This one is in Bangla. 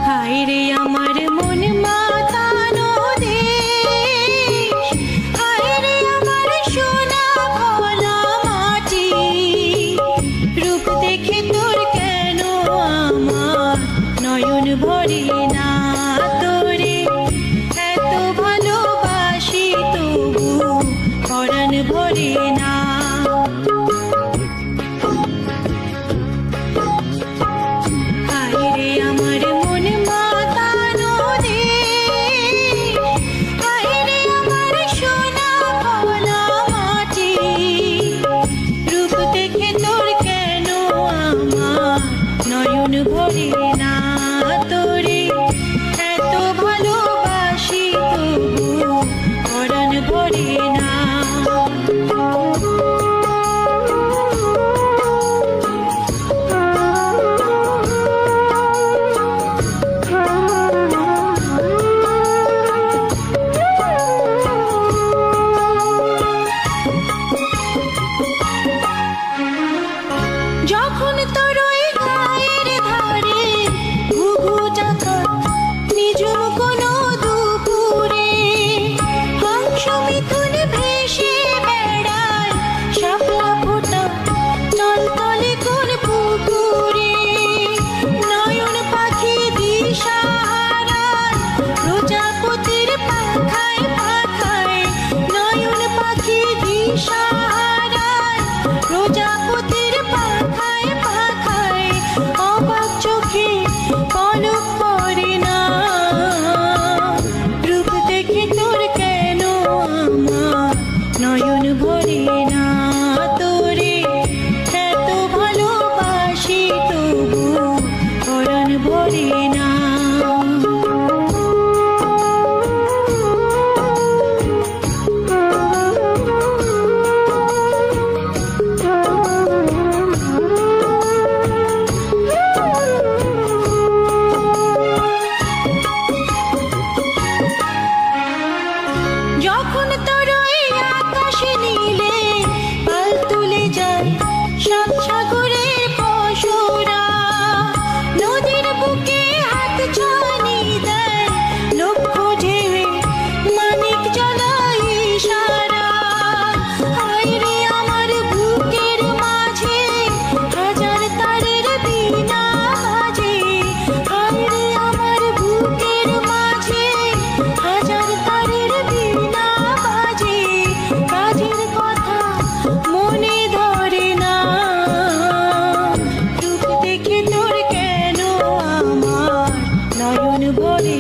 হায় রে আমার মন মাতানো দেশ, হায় রে আমার সোনা ভোলা মাটি। রূপ দেখে তোর কেন আমার নয়ন ভরে না, তোরে এত ভালোবাসি তবু পরাণ ভরে না। ভরে না তোরে এত ভালোবাসি তবু পরাণ ভরে না। যখন তোর ওই গায়ের ধারে ঘুঘু ডাকা নিজুম কোনো দুপুরে, হংস মিথুন ভেসে বেড়ায় শাপলা ফোটা টলটলে কোন পুকুরে। নয়ন পাখি দিশা হারায় প্রজাপতির পাখায় পাখায়, নয়ন পাখি দিশা হারায় প্রজাপতির পাখায় পাখায়। অবাক চোখে পলক পড়ে না, রূপ দেখে তোর কেন আমার নয়ন ভরে না, তোরে এত ভালোবাসি তবু পরাণ ভরে না। যখন তোর ওই আকাশে নীলে পাল তুলে যায় সাত সাগরের পশুরা, নদীর বুকে হাত ছানি দেয় লক্ষ্য ঢেউয়ে মানিক জ্বালায় ইশারা। হায় রে আমার বুকের মাঝে হাজার তারের বীণা বাজে, হায় রে আমার বুকের মাঝে হাজার তারের বীণা বাজে। কাজের কথা মনে ধরে না, রূপ দেখে তোর কেন আমার নয়ন ভরে